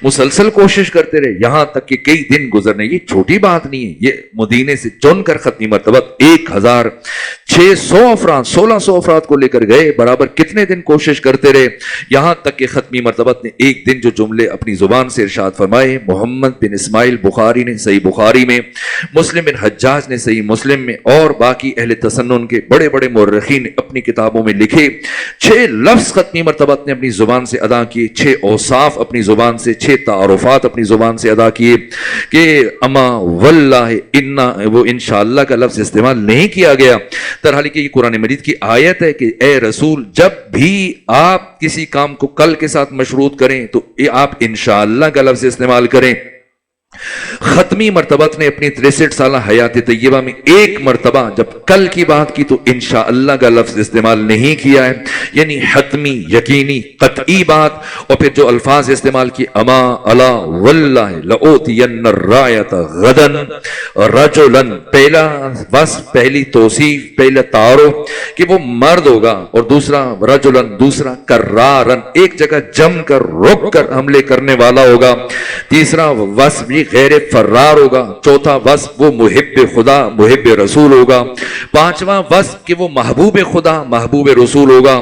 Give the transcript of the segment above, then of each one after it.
مسلسل کوشش کرتے رہے یہاں تک کہ کئی دن گزرنے. یہ چھوٹی بات نہیں ہے, یہ مدینے سے چن کر ختمی مرتبت 1600 افراد 1600 افراد کو لے کر گئے. برابر کتنے دن کوشش کرتے رہے, یہاں تک کہ ختمی مرتبت نے ایک دن جو جملے اپنی زبان سے ارشاد فرمائے, محمد بن اسماعیل بخاری نے صحیح بخاری میں, مسلم بن حجاج نے صحیح مسلم میں, اور باقی اہل تسنن کے بڑے بڑے مورخین نے اپنی کتابوں میں لکھے. 6 لفظ ختمی مرتبت نے اپنی زبان سے ادا کیے, 6 اوصاف اپنی زبان سے, 6 تعارفات اپنی زبان سے ادا کیے کہ اما واللہ انا, وہ انشاءاللہ کا لفظ استعمال نہیں کیا گیا. ترحال کہ یہ قرآن مجید کی آیت ہے کہ اے رسول جب بھی آپ کسی کام کو کل کے ساتھ مشروط کریں تو آپ انشاءاللہ کا لفظ استعمال کریں. ختمی مرتبت نے اپنی 63 سالہ حیات طیبہ میں ایک مرتبہ جب کل کی بات کی تو انشاءاللہ کا لفظ استعمال نہیں کیا ہے, یعنی حتمی یقینی قطعی بات. اور پھر جو الفاظ استعمال کی, اما الا واللہ لأوتین الرایت غدا رجلا, پہلا وصف, پہلی توصیف, پہلا تعارف کہ وہ مرد ہوگا, اور دوسرا رجلا, دوسرا کرارن, ایک جگہ جم کر رک کر حملے کرنے والا ہوگا, تیسرا وصف غیر فرار ہوگا, چوتھا وصف وہ محب خدا محب رسول ہوگا, پانچواں وصف کہ وہ محبوب خدا محبوب رسول ہوگا,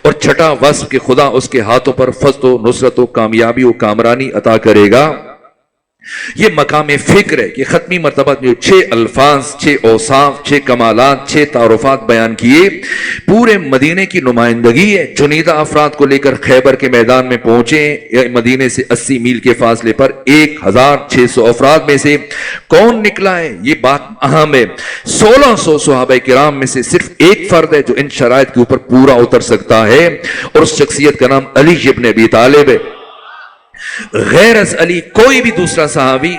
اور چھٹا وصف کہ خدا اس کے ہاتھوں پر فضل و نصرت و کامیابی و کامرانی عطا کرے گا. یہ مقام فکر ہے کہ ختمی مرتبہ میں 6 الفاظ, 6 اوصاف, 6 کمالات, 6 تعارفات بیان کیے. پورے مدینے کی نمائندگی ہے. چنیدہ افراد کو لے کر خیبر کے میدان میں پہنچے. مدینے سے 80 میل کے فاصلے پر 1600 افراد میں سے کون نکلا ہے, یہ بات اہم ہے. 1600 صحابہ کرام میں سے صرف ایک فرد ہے جو ان شرائط کے اوپر پورا اتر سکتا ہے, اور اس شخصیت کا نام علی ابن ابی طالب ہے. غیر از علی کوئی بھی دوسرا صحابی,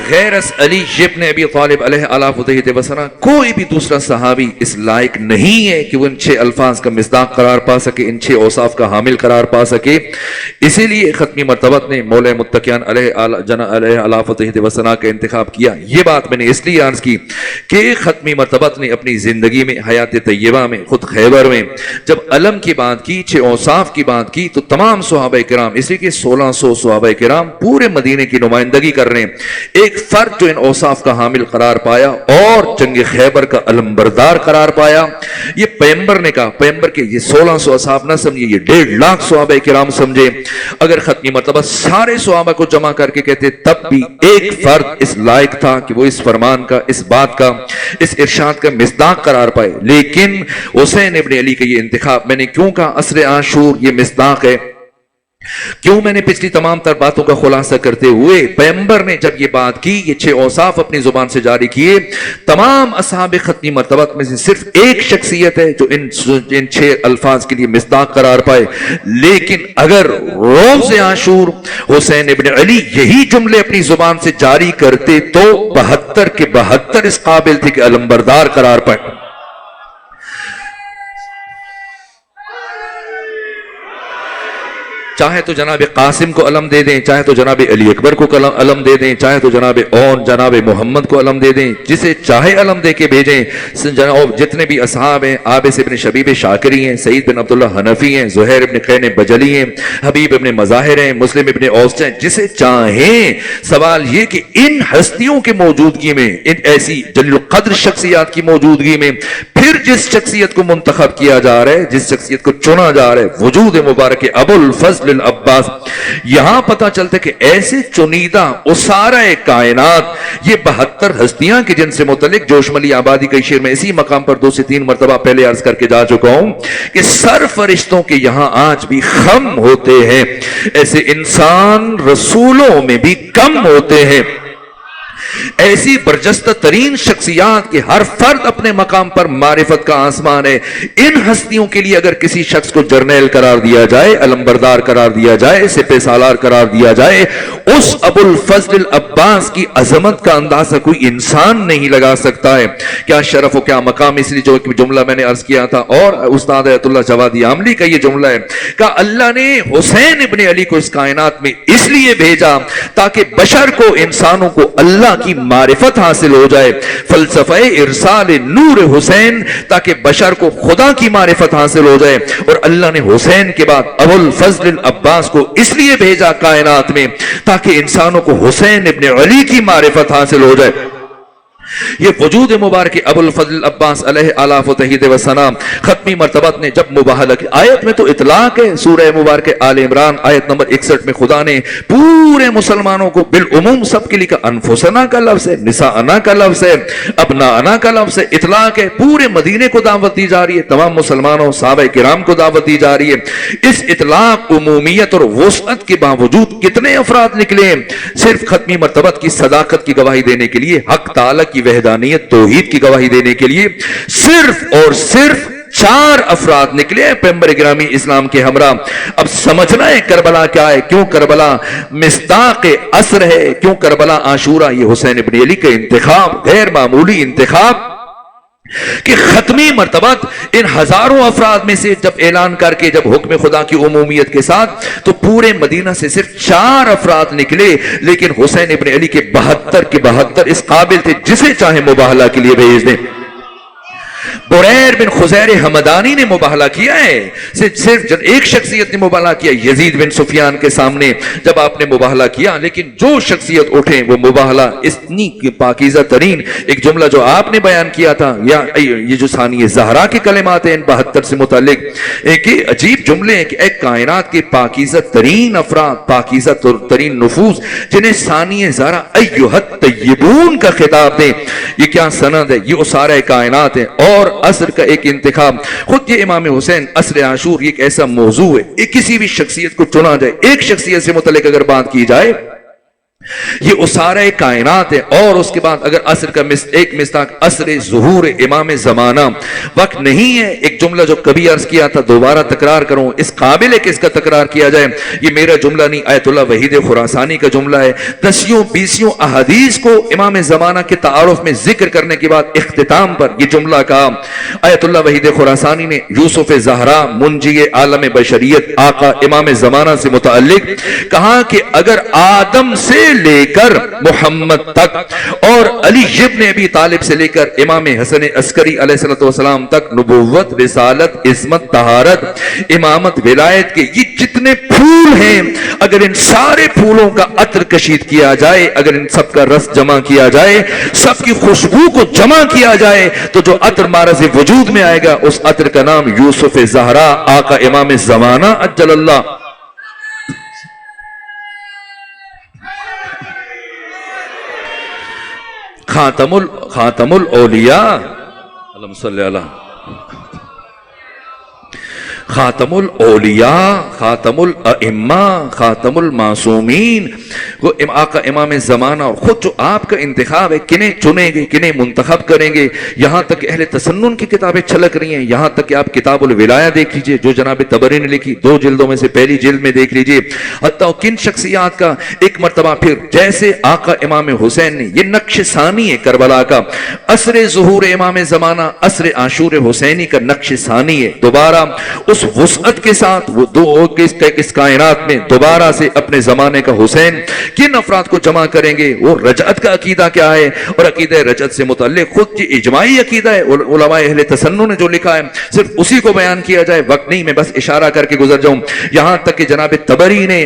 غیر از علی ابن ابی طالب علیہ الصلوۃ والسلام کوئی بھی دوسرا صحابی اس لائق نہیں ہے کہ وہ ان 6 الفاظ کا مصداق قرار پا سکے, ان 6 اوصاف کا حامل قرار پا سکے. اسی لیے ختمی مرتبت نے مولا متقیان علیہ الصلوۃ والسلام کا انتخاب کیا. یہ بات میں نے اس لیے عرض کی کہ ختمی مرتبت نے اپنی زندگی میں حیات طیبہ میں خود خیبر میں جب علم کی بات کی, 6 اوصاف کی بات کی, تو تمام صحابہ کرام, اس لیے کہ 1600 صحابہ کرام پورے مدینے کی نمائندگی کر رہے ہیں, ایک فرد جو ان اوصاف کا حامل قرار پایا اور جنگ خیبر کا علمبردار قرار پایا. یہ پیغمبر نے کہا, پیغمبر کے یہ 1600 اصحاب نہ سمجھے, یہ 1.5 لاکھ صحابہ کرام سمجھے. اگر ختمی مرتبہ سارے صحابہ کو جمع کر کے کہتے تب بھی ایک فرد اس لائق تھا کہ وہ اس فرمان کا, اس بات کا, اس ارشاد کا مصداق قرار پائے. لیکن حسین ابن علی کا یہ انتخاب, میں نے کیوں کہا عصر عاشور یہ مصداق ہے, کیوں میں نے پچھلی تمام تر باتوں کا خلاصہ کرتے ہوئے پیغمبر نے جب یہ بات کی, یہ 6 اوصاف اپنی زبان سے جاری کیے, تمام اصحاب ختمی مرتبت میں سے صرف ایک شخصیت ہے جو ان 6 الفاظ کے لیے مصداق قرار پائے. لیکن اگر روز عاشور حسین ابن علی یہی جملے اپنی زبان سے جاری کرتے تو 72 کے 72 اس قابل تھے کہ علمبردار قرار پائے. چاہے تو جناب قاسم کو علم دے دیں, چاہے تو جناب علی اکبر کو علم دے دیں, چاہے تو جناب اون جناب محمد کو علم دے دیں, جسے چاہے علم دے کے بھیجیں. جتنے بھی اصحاب ہیں, عابس ابن شبیب شاکری ہیں, سعید بن عبداللہ حنفی ہیں, زہیر ابن قین بجلی ہیں, حبیب ابن مظاہر ہیں, مسلم ابن اوس ہیں, جسے چاہیں. سوال یہ کہ ان ہستیوں کے موجودگی میں, ان ایسی جلیل القدر شخصیات کی موجودگی میں پھر جس شخصیت کو منتخب کیا جا رہا ہے, جس شخصیت کو چنا جا رہا ہے, وجود مبارک ابو الفضل العباس, یہاں پتہ چلتا ہے کہ ایسے چنیدہ اسارہ کائنات, یہ 72 ہستیاں کہ جن سے متعلق جوشملی آبادی کے شعر میں اسی مقام پر 2 سے 3 مرتبہ پہلے عرض کر کے جا چکا ہوں کہ سر فرشتوں کے یہاں آج بھی خم ہوتے ہیں, ایسے انسان رسولوں میں بھی کم ہوتے ہیں. ایسی برجستہ ترین شخصیات کے ہر فرد اپنے مقام پر معرفت کا آسمان ہے. ان ہستیوں کے لیے اگر کسی شخص کو جرنیل قرار دیا جائے, علمبردار قرار دیا جائے, سپہ سالار قرار دیا جائے, اس ابو الفضل العباس کی عظمت کا اندازہ کوئی انسان نہیں لگا سکتا ہے. کیا شرف و کیا مقام. اس لیے جو جملہ میں نے عرض کیا تھا اور استاد ایت اللہ جوادی عاملی کا یہ جملہ ہے کہ اللہ نے حسین ابن علی کو اس کائنات میں اس لیے بھیجا تاکہ بشر کو, انسانوں کو اللہ کی معرفت حاصل ہو جائے، فلسفہ ارسال نور حسین، تاکہ بشر کو خدا کی معرفت حاصل ہو جائے۔ اور اللہ نے حسین کے بعد ابو الفضل العباس کو اس لیے بھیجا کائنات میں تاکہ انسانوں کو حسین ابن علی کی معرفت حاصل ہو جائے۔ یہ وجود مبارک ابو الفضل عباس علیہ آلاف و تحید و سلام ختمی مرتبت نے جب مباہلہ کی، آیت میں تو اطلاق ہے، سورہ مبارک آل عمران آیت نمبر 61 میں خدا نے پورے مسلمانوں کو بالعموم سب کے لئے انفسنا کا لفظ ہے، نساءنا کا لفظ ہے، ابناءنا کا لفظ ہے، اطلاق ہے، پورے مدینے کو دعوت دی جا رہی ہے، تمام مسلمانوں صحابہ کرام کو دعوت دی جا رہی ہے۔ اس اطلاق، عمومیت اور وسعت کے باوجود کتنے افراد نکلے صرف ختمی مرتبت کی صداقت کی گواہی دینے کے لیے، حق تعالی کی وحدانیت توحید کی گواہی دینے کے لیے صرف اور صرف 4 افراد نکلے پیغمبر گرامی اسلام کے ہمراہ۔ اب سمجھنا ہے کربلا کیا ہے، کیوں کربلا مصداق عصر ہے، کیوں کربلا عاشورہ، یہ حسین ابن علی کا انتخاب، غیر معمولی انتخاب کہ ختمی مرتبت ان ہزاروں افراد میں سے جب اعلان کر کے جب حکم خدا کی عمومیت کے ساتھ تو پورے مدینہ سے صرف 4 افراد نکلے، لیکن حسین ابن علی کے 72 اس قابل تھے جسے چاہے مباہلہ کے لیے بھیج دیں۔ بریر بن خزیر حمدانی نے مباہلہ کیا ہے، صرف ایک شخصیت نے مباہلہ کیا، یزید بن سفیان کے سامنے جب آپ نے مباہلہ کیا، لیکن جو شخصیت اٹھے وہ مباہلہ اتنی پاکیزہ ترین ایک جملہ جو آپ نے بیان کیا تھا، یا یہ جو ثانی زہرا کے کلمات ہیں ان 72 سے متعلق، ایک عجیب جملے ہیں کہ ایک کائنات کے پاکیزہ ترین افراد، پاکیزہ ترین نفوس جنہیں ثانی زہرا ایھا الطیبون کا خطاب دیں، یہ کیا سند ہے، یہ اسارہ کائنات ہے۔ اور عصر کا ایک انتخاب، خود یہ امام حسین عصر عاشور یہ ایک ایسا موضوع ہے، کسی بھی شخصیت کو چنا جائے، ایک شخصیت سے متعلق اگر بات کی جائے یہ اسارہ کائنات ہے۔ اور اس کے بعد اگر عصر کا ایک مصداق عصر ظہور امام زمانہ، وقت نہیں ہے، ایک جملہ جو کبھی عرض کیا تھا دوبارہ تکرار کروں، اس قابل ہے کہ اس کا تکرار کیا جائے، یہ میرا جملہ نہیں، آیت اللہ وحید خراسانی کا جملہ ہے۔ 10 احادیث کو امام زمانہ کے تعارف میں ذکر کرنے کے بعد اختتام پر یہ جملہ کہا، آیت اللہ وحید خراسانی نے یوسف زہرا منجی عالم بشریت آقا امام زمانہ سے متعلق کہا کہ اگر آدم سے لے کر محمد تک اور علی ابن ابی طالب سے لے کر امام حسن عسکری علیہ السلام تک نبوت، رسالت، عصمت، طہارت، امامت، ولایت کے یہ جتنے پھول ہیں، اگر ان سارے پھولوں کا عطر کشید کیا جائے، اگر ان سب کا رس جمع کیا جائے، سب کی خوشبو کو جمع کیا جائے، تو جو عطر معرض وجود میں آئے گا اس عطر کا نام یوسف زہرا آقا امام زمانہ عجل اللہ خاتم الاولیاء، اللہم صلی اللہ خاتم الاولیاء، خاتم الائمہ، خاتم المعصومین، وہ آقا امام زمانہ، اور خود جو آپ کا انتخاب ہے کنہیں چنیں گے، کنہیں منتخب کریں گے، یہاں تک کہ اہل تسنن کی کتابیں چھلک رہی ہیں، یہاں تک کہ آپ کتاب الولایہ دیکھ لیجئے جو جناب طبری نے لکھی، 2 جلدوں میں سے پہلی جلد میں دیکھ لیجئے، حتیٰ کن شخصیات کا ایک مرتبہ پھر جیسے آقا امام حسین نے، یہ نقش ثانی ہے کربلا کا، عصر ظہور امام زمانہ، عصر عاشور حسینی کا نقش ثانی ہے، دوبارہ اس وسعت کے ساتھ وہ اس کائنات میں دوبارہ سے اپنے زمانے کا حسین کن افراد کو جمع کریں گے، وہ رجعت کا عقیدہ کیا ہے، اور عقیدہ رجعت سے متعلق خود یہ اجماعی عقیدہ ہے، علماء اہل تسنن نے جو لکھا ہے صرف اسی کو بیان کیا جائے، وقت نہیں، میں بس اشارہ کر کے گزر جاؤں، یہاں تک کہ جناب طبری نے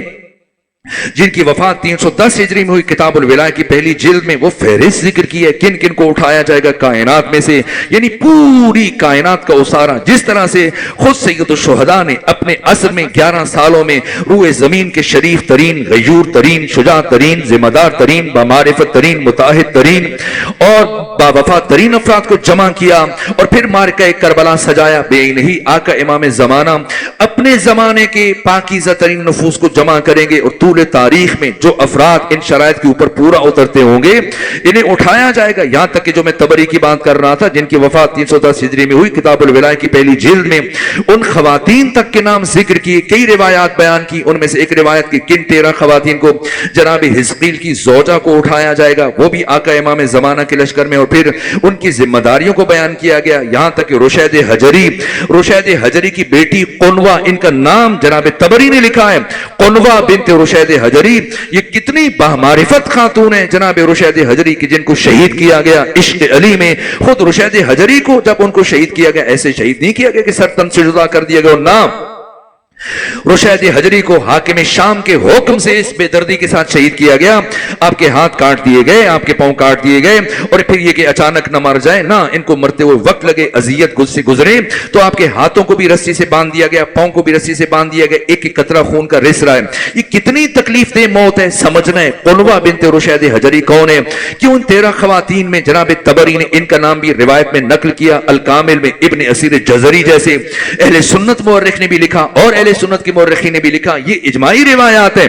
جن کی وفات 310 ہجری میں ہوئی، کتاب الولایہ کی پہلی جلد میں وہ فہرست ذکر کی ہے کن کن کو اٹھایا جائے گا کائنات میں سے، یعنی پوری کائنات کا اسارہ، جس طرح سے خود سید الشہداء نے اپنے عصر میں 11 سالوں میں روئے زمین کے شریف ترین، غیور ترین، شجاع ترین، ذمہ دار ترین، بامعرفت ترین، متعہد ترین اور باوفا ترین افراد کو جمع کیا، اور پھر مارکہ کربلا سجایا، بے ہی آقا امام زمانہ اپنے زمانے کے پاکیزہ ترین نفوس کو جمع کریں گے، اور طول تاریخ میں جو افراد ان شرائط کے اوپر پورا اترتے ہوں گے انہیں اٹھایا جائے گا، یہاں تک کہ جو میں طبری کی بات کر رہا تھا جن کی وفات 310 ہجری میں ہوئی، کتاب الولایہ کی پہلی جلد میں ان خواتین تک کے نام ذکر کیے، کئی روایات بیان کی، ان میں سے ایک روایت کی کن 13 خواتین کو جناب حزقیل کی زوجہ کو اٹھایا جائے گا، وہ بھی آقا امام زمانہ کے لشکر میں، اور پھر ان کی ذمہ داریوں کو بیان کیا گیا، یہاں تک کہ رشید حجری کی بیٹی قنوہ، ان کا نام جناب طبری نے لکھا ہے، قنوہ بنت رشید حجری، یہ کتنی بامعرفت خاتون ہے جناب رشید حجری کی، جن کو شہید کیا گیا عشق علی میں۔ خود رشید حجری کو جب ان کو شہید کیا گیا، ایسے شہید نہیں کیا گیا کہ سر تن سے جدا کر دیا گیا، اور نام رشید حجری کو حاکم شام کے حکم سے اس بے دردی کے ساتھ شہید کیا گیا، آپ کے ہاتھ کاٹ دیے گئے، آپ کے پاؤں کاٹ دیے گئے، اور پھر یہ کہ اچانک نہ مر جائے، نہ ان کو مرتے ہوئے وقت لگے، اذیت سے گزرے، تو آپ کے ہاتھوں کو بھی رسی سے باندھ دیا گیا، پاؤں کو بھی رسی سے باندھ دیا گیا، ایک ایک قطرہ خون کا رس رہا ہے۔ یہ کتنی تکلیف دہ موت ہے، سمجھنا ہے قنوہ بنت رشید حجری کون ہے، کیوں ان 13 خواتین میں جناب طبری نے ان کا نام بھی روایت میں نقل کیا، الکامل میں ابن اسیر جزری جیسے اہل سنت مورخ نے بھی لکھا، اور اہل سنت کی مورخین نے بھی لکھا، یہ اجماعی روایات ہیں۔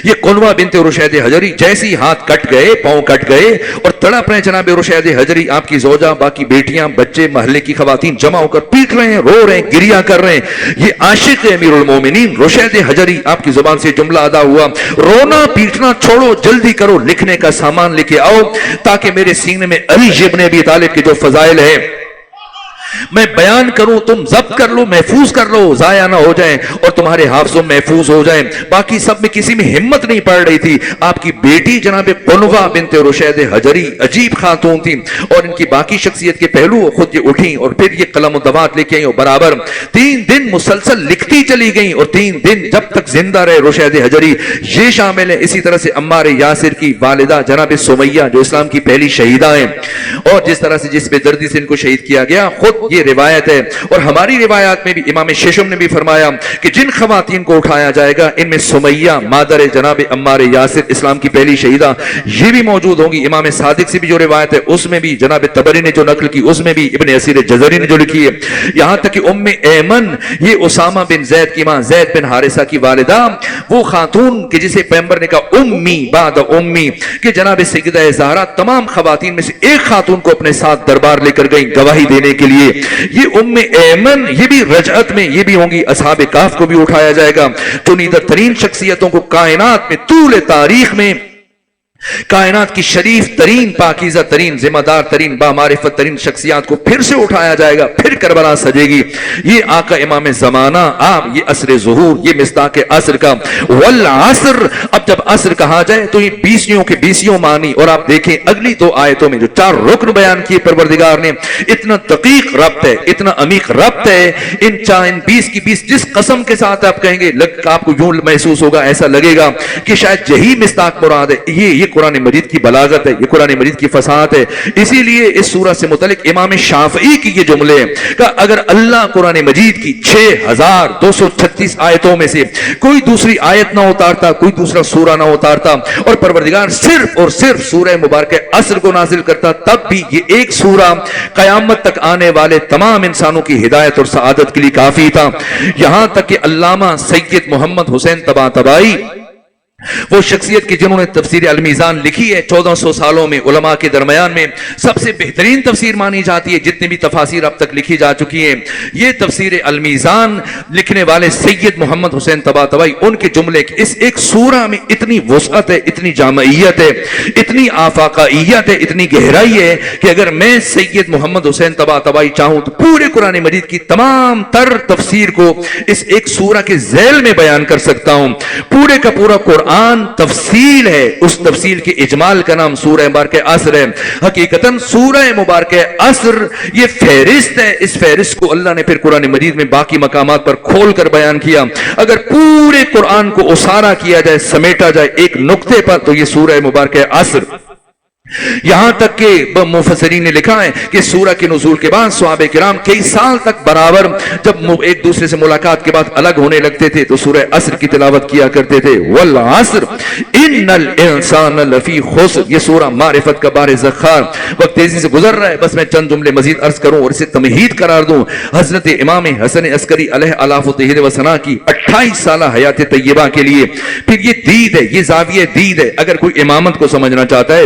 یہ قنوہ بنت رشید حجری جیسی ہاتھ کٹ گئے، پاؤں کٹ گئے، اور تڑپ رہے جناب رشید حجری، آپ کی زوجہ، باقی بیٹیاں، بچے، محلے کی خواتین جمع ہو کر پیٹ رہے ہیں، رو رہے ہیں، گریہ کر رہے ہیں۔ یہ عاشق امیر المومنین رشید حجری، آپ کی زبان سے جملہ ادا ہوا، رونا پیٹنا چھوڑو، جلدی کرو، لکھنے کا سامان لے کے آؤ، تاکہ میرے سینے میں علی ابن ابی طالب کے جو فضائل ہیں میں بیان کروں، تم ضبط کر لو، محفوظ کر لو، ضائع نہ ہو جائیں، اور تمہارے حافظوں محفوظ ہو جائیں۔ باقی سب میں کسی میں ہمت نہیں پڑ رہی تھی۔ آپ کی بیٹی جناب قنوہ بنت رشید حجری عجیب خاتون تھی، اور ان کی باقی شخصیت کے پہلو خود یہ اٹھیں، اور پھر یہ قلم و دوات لے کے آئیں، اور برابر 3 دن مسلسل لکھتی چلی گئیں، اور 3 دن جب تک زندہ رہے رشید حجری، یہ شامل ہے۔ اسی طرح سے عمار یاسر کی والدہ جناب سمیہ، جو اسلام کی پہلی شہیدہ ہیں، اور جس طرح سے جس بے دردی سے ان کو شہید کیا گیا، خود یہ روایت ہے۔ اور ہماری روایات میں بھی امام ششم نے بھی فرمایا کہ جن خواتین کو اٹھایا جائے گا، ان میں سمیہ مادر جناب عمار یاسر، اسلام کی پہلی شہیدہ، یہ بھی موجود ہوں گی۔ امام صادق سے بھی جو روایت ہے، اس میں بھی جناب طبری نے جو نقل کی، اس میں بھی ابن اسیر جزری نے جو لکھی ہے، یہاں تک کہ ام ایمن، یہ اسامہ بن زید کی ماں، زید بن حارثہ کی والدہ، وہ خاتون کہ جسے پیغمبر نے کہا امی بعد امی، کہ جناب سیدہ زہرا تمام خواتین میں سے ایک خاتون کو اپنے ساتھ دربار لے کر گئی گواہی دینے کے لیے۔ یہ ام ایمن، یہ بھی رجعت میں یہ بھی ہوں گی، اصحاب کہف کو بھی اٹھایا جائے گا۔ چنیدہ ترین شخصیتوں کو کائنات میں طول تاریخ میں، کائنات کی شریف ترین، پاکیزہ ترین، ذمہ دار ترین، بامعرفت ترین شخصیات کو پھر سے اٹھایا جائے گا، پھر کربلا سجے گی۔ یہ آقا امام زمانہ، آپ یہ عصر ظہور، یہ مصداق عصر کا والعصر۔ اب جب عصر کہا جائے تو یہ 20 کے 20 معنی، اور آپ دیکھیں اگلی 2 آیتوں میں جو 4 رکن بیان کیے پروردگار نے، اتنا دقیق ربط ہے، اتنا عمیق ربط ہے ان 20 کی 20، جس قسم کے ساتھ آپ کہیں گے، آپ کو یوں محسوس ہوگا، ایسا لگے گا کہ شاید یہی مصداق مراد ہے۔ یہ قرآن مجید کی بلاغت ہے، یہ قرآن مجید کی فصاحت ہے۔ اسی لیے اس سورہ سے متعلق امام شافعی کی یہ جملے ہیں کہ اگر اللہ قرآن مجید کی 6236 آیتوں میں سے کوئی دوسری آیت نہ اتارتا، کوئی دوسرا سورہ نہ اتارتا، اور پروردگار صرف اور صرف سورہ مبارکہ عصر کو نازل کرتا، تب بھی یہ ایک سورہ قیامت تک آنے والے تمام انسانوں کی ہدایت اور سعادت کے لیے کافی تھا۔ یہاں تک کہ علامہ سید محمد حسین طباطبائی، وہ شخصیت کی جنہوں نے تفسیر المیزان لکھی ہے، 1400 سالوں میں علماء کے درمیان میں سب سے بہترین تفسیر مانی جاتی ہے، جتنی بھی تفاسیر اب تک لکھی جا چکی ہیں۔ یہ تفسیر المیزان لکھنے والے سید محمد حسین طباطبائی، ان کے جملے کہ اس ایک سورہ میں اتنی وسعت ہے، اتنی جامعیت ہے، اتنی آفاقائیت ہے، اتنی گہرائی ہے کہ اگر میں سید محمد حسین طباطبائی چاہوں تو پورے قرآن مجید کی تمام تر تفسیر کو اس ایک سورہ کے ذیل میں بیان کر سکتا ہوں۔ پورے کا پورا قرآن تفصیل ہے، اس تفصیل کے اجمال کا نام سورہ مبارکہ عصر ہے۔ حقیقتاً سورہ مبارکہ عصر یہ فہرست ہے، اس فہرست کو اللہ نے پھر قرآن مجید میں باقی مقامات پر کھول کر بیان کیا۔ اگر پورے قرآن کو اسارا کیا جائے، سمیٹا جائے ایک نقطے پر، تو یہ سورہ مبارکہ عصر۔ یہاں تک کہ مفسرین نے لکھا ہے کہ سورہ کے نزول کے بعد صحابہ کرام کئی سال تک برابر جب ایک دوسرے سے ملاقات کے بعد الگ ہونے لگتے تھے تو سورہ عصر کی تلاوت کیا کرتے تھے۔ والعصر ان الانسان لفی خسر، یہ سورہ معرفت کا بار ذخار۔ وقت تیزی سے گزر رہا ہے، بس میں چند جملے مزید عرض کروں اور اسے تمہید قرار دوں۔ حضرت امام حسن عسکری علیہ الاف و تہید و ثنا کی 28 سالہ حیات طیبہ کے لیے پھر یہ دید ہے، یہ زاویہ دید ہے۔ اگر کوئی امامت کو سمجھنا چاہتا ہے،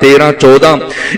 13, 14,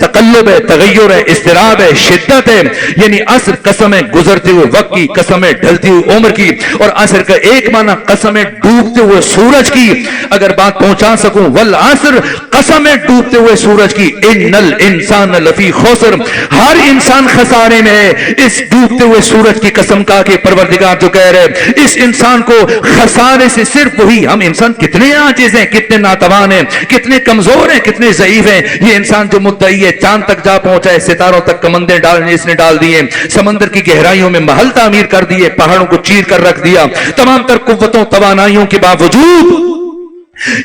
تقلب ہے، تغیر ہے، اضطراب ہے، شدت ہے. یعنی عصر قسم ہے گزرتے ہوئے وقت کی، قسم ہے ڈھلتی ہوئی عمر کی. اور عصر کا ایک معنی قسم ہے ڈوبتے ہوئے سورج کی. اگر بات پہنچا سکوں، والعصر قسم ہے ڈوبتے ہوئے سورج کی، ان الانسان لفی خسر، ہر انسان خسارے میں ہے. اس ڈوبتے ہوئے سورج کی قسم کا کہ پروردگار جو کہہ رہے اس انسان کو خسارے سے صرف وہی. ہم انسان کتنے عاجز ہیں، کتنے ناتوان ہیں، کتنے کمزور ہیں، کتنے ضعیف ہیں. یہ انسان جو مدعی ہے چاند تک جا پہنچا ہے، ستاروں تک کمندیں اس نے ڈال دیے، سمندر کی گہرائیوں میں محل تعمیر کر دیے، پہاڑوں کو چیر کر رکھ دیا. تمام تر قوتوں توانائیوں کے باوجود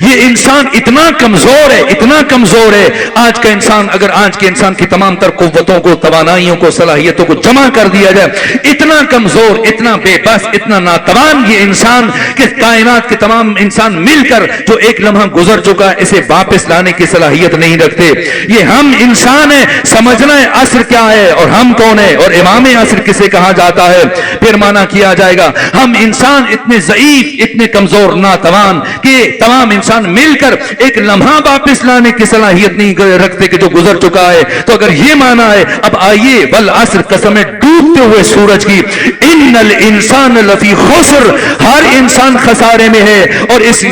یہ انسان اتنا کمزور ہے، اتنا کمزور ہے. آج کا انسان، اگر آج کے انسان کی تمام تر قوتوں کو، توانائیوں کو، صلاحیتوں کو جمع کر دیا جائے، اتنا کمزور، اتنا بے بس، اتنا ناتوان یہ انسان کہ کائنات کے تمام انسان مل کر جو ایک لمحہ گزر چکا ہے اسے واپس لانے کی صلاحیت نہیں رکھتے. یہ ہم انسان ہیں. سمجھنا ہے عصر کیا ہے اور ہم کون ہیں اور امام عصر کسے کہا جاتا ہے. پھر معنی کیا جائے گا ہم انسان اتنے ضعیف، اتنے کمزور، ناتوان کہ تمام انسان مل کر ایک لمحہ واپس لانے کی صلاحیت نہیں رکھتے کہ جو گزر چکا ہے. تو اگر یہ معنی ہے، اب آئیے والعصر قسم ہے ڈوبتے ہوئے سورج کی، ان الانسان لفی خسر، ہر انسان خسارے میں ہے. اور اس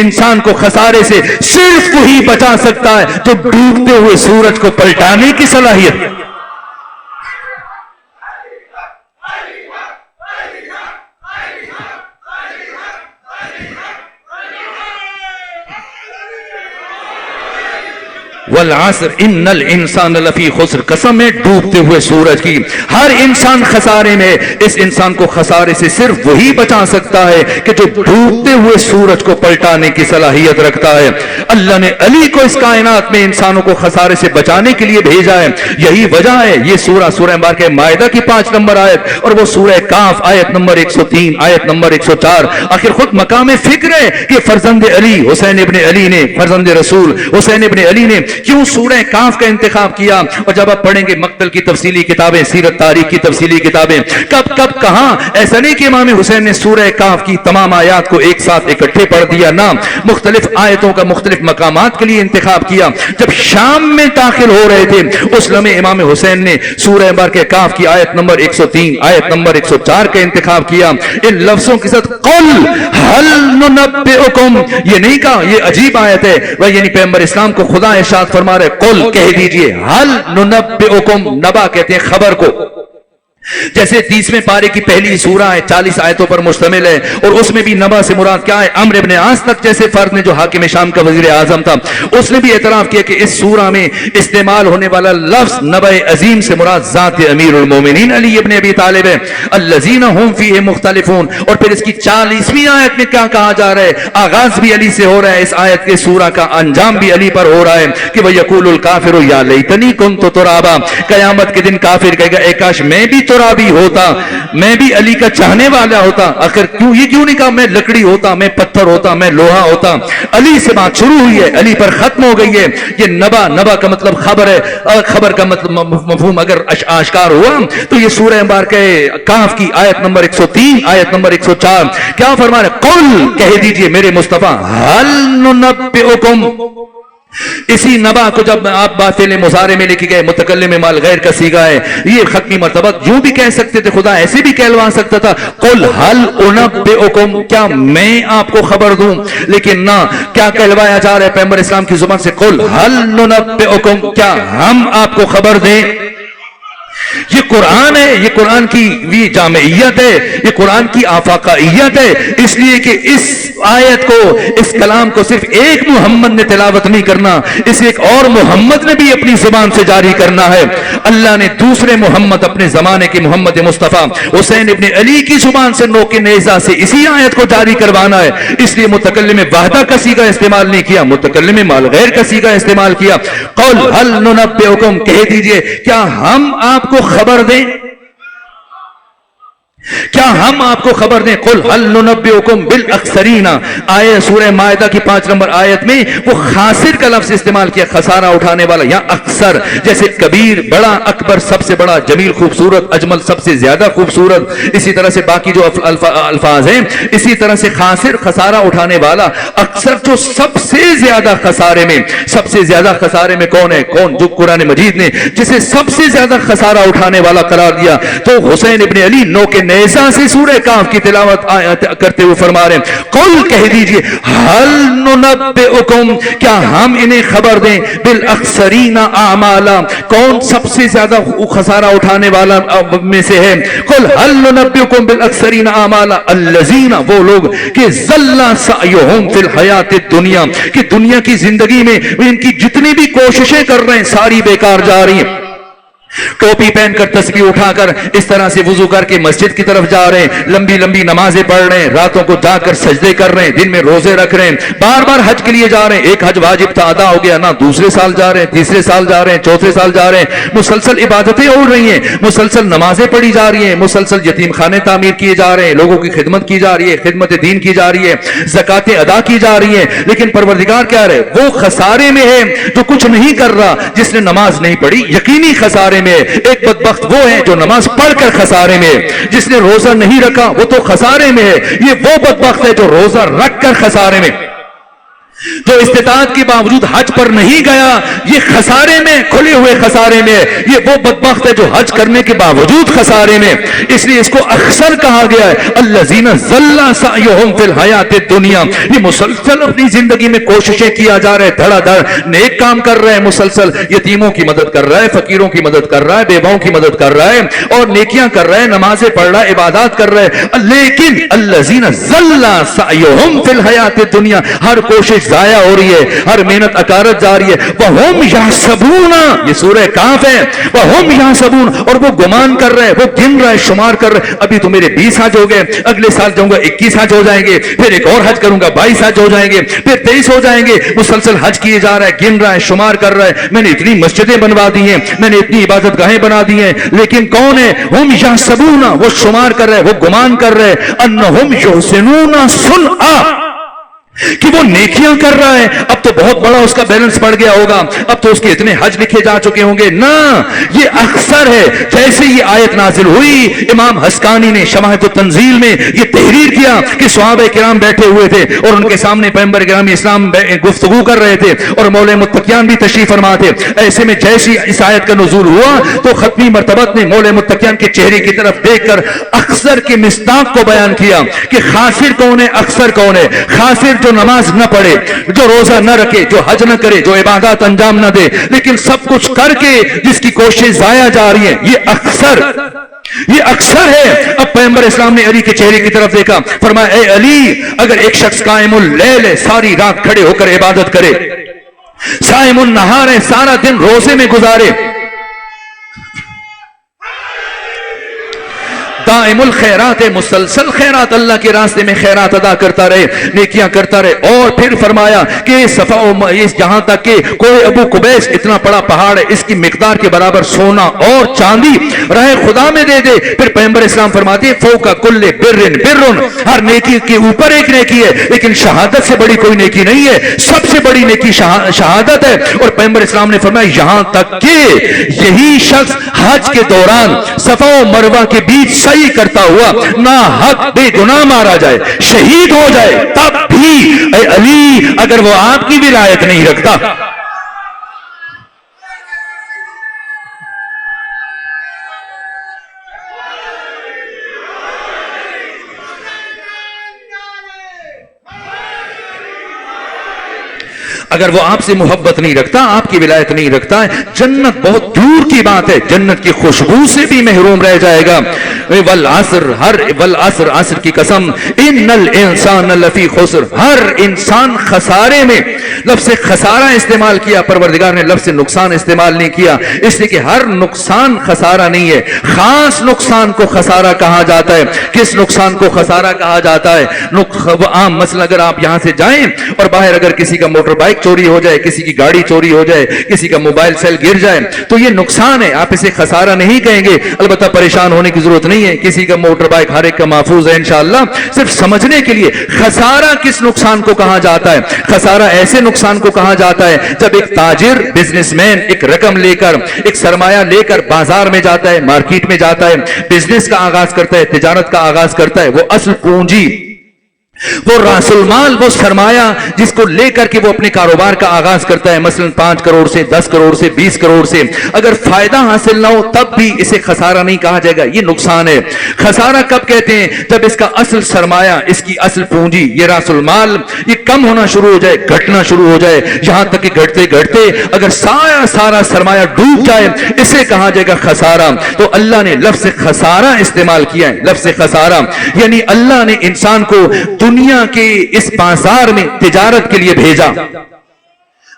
انسان کو خسارے سے صرف وہی بچا سکتا ہے جو ڈوبتے ہوئے سورج کو پلٹانے کی صلاحیت. والعصر ان الانسان لفی خسر، قسم ہے ڈوبتے ہوئے سورج کی، ہر انسان خسارے میں. اس انسان کو خسارے سے صرف وہی بچا سکتا ہے کہ جو ڈوبتے ہوئے سورج کو پلٹانے کی صلاحیت رکھتا ہے. اللہ نے علی کو اس کائنات میں انسانوں کو خسارے سے بچانے کے لیے بھیجا ہے. یہی وجہ ہے یہ سورہ مبارکہ مائدہ کی 5 نمبر آیت اور وہ سورہ کاف آیت نمبر 103، آیت نمبر 104. آخر خود مقام فکر ہے کہ فرزند علی حسین ابن علی نے، فرزند رسول حسین ابن علی نے کیوں سورہ کاف کا انتخاب کیا. اور جب آپ پڑھیں گے مقتل کی تفصیلی کتابیں، سیرت تاریخ کی تفصیلی کتابیں، کب کہاں، ایسا نہیں کہ امام حسین نے سورہ کاف کی تمام آیات کو ایک ساتھ اکٹھے پڑھ دیا، نہ، مختلف آیتوں کا مختلف مقامات کے لیے انتخاب کیا. جب شام میں داخل ہو رہے تھے اس لمحے امام حسین نے سورہ مبارکہ کاف کی آیت نمبر 103، آیت نمبر 104 کا انتخاب کیا. ان لفظوں کے ساتھ قل هل ننبئکم، یہ نہیں کہا، یہ عجیب آیت ہے. یعنی پیغمبر اسلام کو خدا ارشاد فرما رہے قل کہہ دیجئے، حل ننبئکم، نبا کہتے ہیں خبر کو. جیسے 30ویں پارے کی پہلی سورہ ہے 40 آیتوں پر مشتمل ہے اور اس میں بھی نبا سے مراد کیا ہے. عمرو ابن عاص تک جیسے فرد نے جو حاکم شام کا وزیر اعظم تھا اس نے بھی اعتراف کیا کہ اس سورہ میں استعمال ہونے والا لفظ نبا عظیم سے مراد ذات امیر المومنین علی ابن ابی طالب ہے، الذین هم فیہ مختلفون. اور پھر اس کی 40ویں آیت میں کیا کہا جا رہا ہے، آغاز بھی علی سے ہو رہا ہے اس آیت کے سورہ کا، انجام بھی علی پر ہو رہا ہے کہ وَيَقُولُ الْكَافِرُ يَا لَيْتَنِي كُنْتُ تُرَابًا. قیامت کے دن کافر کہے گا اے کاش میں بھی ترابی ہوتا، میں بھی علی کا چاہنے والا ہوتا. آخر کیوں نہیں کہا میں لکڑی ہوتا، میں پتھر ہوتا، میں لوہا ہوتا. علی سے بات شروع ہوئی ہے، علی پر ختم ہو گئی ہے. یہ نبا کا مطلب خبر ہے، خبر کا مطلب مفہوم اگر آشکار ہوا تو یہ سورہ مبارکہ کاف کی آیت نمبر 103، آیت نمبر 104 کیا فرما رہے، قل کہہ دیجئے میرے مصطفیٰ، حل ننبئکم. اسی نبا کو جب آپ باطل مضارع میں لکھی گئے، متکلم مال غیر کا صیغہ ہے، یہ ختمی مرتبہ یوں بھی کہہ سکتے تھے، خدا ایسے بھی کہلوا سکتا تھا قل حل انبئکم، کیا میں آپ کو خبر دوں. لیکن نہ، کیا کہلوایا جا رہا ہے پیغمبر اسلام کی زبان سے، قل حل ننبئکم، کیا ہم آپ کو خبر دیں. یہ قرآن ہے، یہ قرآن کی بھی جامعیت ہے، یہ قرآن کی آفاقائیت ہے. اس لیے کہ اس آیت کو، اس کلام کو صرف ایک محمد نے تلاوت نہیں کرنا، اسے ایک اور محمد نے بھی اپنی زبان سے جاری کرنا ہے. اللہ نے دوسرے محمد، اپنے زمانے کے محمد مصطفیٰ حسین ابن علی کی زبان سے نوک نیزہ سے اسی آیت کو جاری کروانا ہے. اس لیے متکلم وحدہ کا صیغہ استعمال نہیں کیا، متکلم مال غیر کا صیغہ استعمال کیا. قل حل ننبئکم، کہہ دیجئے کیا ہم آپ کو خبر دیں. کیا ہم آپ کو خبر دیں قل هل ننبئکم بالاخسرین، آیہ سورہ مائدہ کی 5 نمبر آیت میں وہ خاسر کا لفظ استعمال کیا، خسارہ اٹھانے والا، یا اکثر، جیسے کبیر بڑا، اکبر سب سے بڑا، جمیل خوبصورت، اجمل سب سے زیادہ خوبصورت، اسی طرح سے باقی جو الفاظ ہیں، اسی طرح سے خاسر خسارہ اٹھانے والا، اکثر جو سب سے زیادہ خسارے میں، سب سے زیادہ خسارے میں کون ہے، کون جو قرآن مجید نے جسے سب سے زیادہ خسارہ اٹھانے والا قرار دیا تو حسین ابن علی نو کے نیزہ سے سورہ کہف کی تلاوت کرتے ہوئے فرما رہے ہیں قل کہہ دیجئے ہل ننبئکم، کیا ہم انہیں خبر دیں بالاخسرین اعمالا، کون سب سے زیادہ خسارہ اٹھانے والا میں سے ہے، قل ہل ننبئکم بالاخسرین اعمالا الذین، وہ لوگ کہ ضل سعیہم فی الحیات الدنیا، کہ دنیا کی زندگی میں ان کی جتنی بھی کوششیں کر رہے ہیں ساری بیکار جا رہی ہیں، ٹوپی پہن کر تسبیح اٹھا کر اس طرح سے وضو کر کے مسجد کی طرف جا رہے ہیں، لمبی لمبی نمازیں پڑھ رہے ہیں، راتوں کو جا کر سجدے کر رہے ہیں، دن میں روزے رکھ رہے ہیں، بار بار حج کے لیے جا رہے ہیں، ایک حج واجب تھا ادا ہو گیا نہ، دوسرے سال جا رہے ہیں، تیسرے سال جا رہے ہیں، چوتھے سال جا رہے ہیں، مسلسل عبادتیں ہو رہی ہیں، مسلسل نمازیں پڑھی جا رہی ہیں، مسلسل یتیم خانے تعمیر کیے جا رہے ہیں، لوگوں کی خدمت کی جا رہی ہے، خدمت دین کی جا رہی ہے، زکاتیں ادا کی جا رہی ہیں، لیکن پروردگار کیا رہے وہ خسارے میں ہے جو کچھ نہیں کر رہا، جس نے نماز نہیں پڑھی یقینی خسارے میں ہے، ایک بدبخت وہ ہے جو نماز پڑھ کر خسارے میں ہے، جس نے روزہ نہیں رکھا وہ تو خسارے میں ہے، یہ وہ بدبخت ہے جو روزہ رکھ کر خسارے میں، جو استطاعت کے باوجود حج پر نہیں گیا یہ خسارے میں، کھلے ہوئے خسارے میں، یہ وہ بدبخت ہے جو حج کرنے کے باوجود خسارے میں، اس لیے اس کو اکثر کہا گیا ہے الذین ضل سعیہم فی الحیات الدنیا، یہ مسلسل اپنی زندگی میں کوششیں کیا جا رہے، دھڑا دھڑ نیک کام کر رہے ہیں، مسلسل یتیموں کی مدد کر رہا ہے، فقیروں کی مدد کر رہا ہے، بیواؤں کی مدد کر رہا ہے، اور نیکیاں کر رہے ہیں، نمازیں پڑھ رہا ہے، عبادات کر رہے ہیں، لیکن الذین ضل سعیہم فی الحیات الدنیا، ہر کوشش ضائع ہو رہی ہے، ہر محنت اکارت جا رہی ہے، وَهُمْ يَحْسَبُونَ، یہ سورہ کہف ہے، وَهُمْ يَحْسَبُونَ، اور وہ گمان کر رہے ہیں، وہ گن رہے ہیں، شمار کر رہے ہیں، ابھی تو میرے 20 حج ہو گئے، اگلے سال جاؤں گا 21 حج ہو جائیں گے، پھر ایک اور حج کروں گا 22 حج ہو جائیں گے، پھر 23 ہو جائیں گے، مسلسل حج کیے جا رہا ہے، گن رہا ہے، شمار کر رہا ہے، میں نے اتنی مسجدیں بنوا دی ہیں، میں نے اتنی عبادت گاہیں بنا دی ہیں، لیکن کون ہے ہم یحسبون، وہ شمار کر رہے، وہ گمان کر رہے انہم یحسنون صنعا، کہ وہ نیکیاں کر رہا ہے، اب تو بہت بڑا اس کا بیلنس بڑھ گیا ہوگا، اب تو اس کے اتنے حج لکھے جا چکے ہوں گے، نہ یہ اکثر ہے۔ جیسے یہ آیت نازل ہوئی امام حسکانی نے شواہد التنزیل میں یہ تحریر کیا کہ صحابہ کرام بیٹھے ہوئے تھے اور ان کے سامنے پیغمبر کرام اسلام گفتگو کر رہے تھے اور مولے متقیان بھی تشریف فرما تھے، ایسے میں جیسی اس آیت کا نزول ہوا تو ختمی مرتبت نے مولے متقیان کے چہرے کی طرف دیکھ کر اکثر کے مصداق کو بیان کیا کہ خاسر کون ہے، اکثر کون ہے۔ خاسر جو نماز نہ پڑھے، جو روزہ نہ رکھے، جو حج نہ کرے، جو عبادات انجام نہ دے، لیکن سب کچھ کر کے جس کی کوشش ضائع جا رہی ہے، یہ اکثر ہے۔ اب پیغمبر اسلام نے علی کے چہرے کی طرف دیکھا، فرمایا اے علی، اگر ایک شخص قائم اللیل ہے، ساری رات کھڑے ہو کر عبادت کرے، صائم النہار ہے، سارا دن روزے میں گزارے، دائم الخیرات ہے، مسلسل خیرات اللہ کے راستے میں خیرات ادا کرتا رہے، نیکیاں کرتا رہے، اور پھر فرمایا کہ جہاں تک کہ کوئی ابو قبیس اتنا بڑا پہاڑ ہے، اس کی مقدار کے برابر سونا اور چاندی راہ خدا میں دے دے۔ پھر پیغمبر اسلام فرماتے ہیں فوق کل برن، ہر نیکی کے اوپر ایک نیکی ہے، لیکن شہادت سے بڑی کوئی نیکی نہیں ہے، سب سے بڑی نیکی شہادت ہے۔ اور پیغمبر اسلام نے فرمایا یہاں تک کہ یہی شخص حج کے دوران صفا و مروہ کے بیچ صحیح کرتا ہوا نہ حق بے گناہ مارا جائے، شہید ہو جائے، تب بھی اے علی اگر وہ آپ کی ولایت نہیں رکھتا، اگر وہ آپ سے محبت نہیں رکھتا، آپ کی ولایت نہیں رکھتا ہے، جنت بہت دور کی بات ہے، جنت کی خوشبو سے بھی محروم رہ جائے گا۔ والعصر، عصر کی قسم، ان الانسان لفی خسر، ہر انسان خسارے میں، لفظ خسارہ استعمال کیا، پروردگار نے لفظ نقصان استعمال نہیں کیا، اس لیے کہ ہر نقصان خسارہ نہیں ہے، خاص نقصان کو خسارہ کہا جاتا ہے۔ کس نقصان کو خسارہ کہا جاتا ہے؟ عام مثلا اگر آپ یہاں سے جائیں اور باہر اگر کسی کا موٹر بائک چوری ہو جائے، کسی کی گاڑی چوری ہو جائے، کسی کا موبائل سیل گر جائے تو یہ نقصان ہے، آپ اسے خسارہ نہیں کہیں گے۔ البتہ پریشان ہونے کی ضرورت نہیں ہے، کسی کا موٹر بائک ہر ایک کا محفوظ ہے انشاءاللہ۔ صرف سمجھنے کے لیے خسارہ کس نقصان کو کہا جاتا ہے؟ خسارہ ایسے نقصان کو کہا جاتا ہے جب ایک تاجر، بزنس مین ایک رقم لے کر، ایک سرمایہ لے کر بازار میں جاتا ہے، مارکیٹ میں جاتا ہے، بزنس کا آغاز کرتا ہے، تجارت کا آغاز کرتا ہے، وہ اصل پونجی، وہ راس المال، وہ سرمایہ جس کو لے کر کے وہ اپنے کاروبار کا آغاز کرتا ہے، مثلا 5 کروڑ سے، 10 کروڑ سے، 20 کروڑ سے، اگر فائدہ حاصل نہ ہو تب بھی اسے خسارہ نہیں کہا جائے گا، یہ نقصان ہے۔ خسارہ کب کہتے ہیں؟ جب اس کا اصل سرمایہ، اس کی اصل پونجی، یہ راس المال یہ کم ہونا شروع ہو جائے، گھٹنا شروع ہو جائے، یہاں تک کہ گھٹتے گھٹتے اگر سارا سرمایہ ڈوب جائے، اسے کہا جائے گا خسارہ۔ تو اللہ نے لفظ خسارہ استعمال کیا ہے، لفظ خسارہ یعنی اللہ نے انسان کو دنیا کے اس بازار میں تجارت کے لیے بھیجا،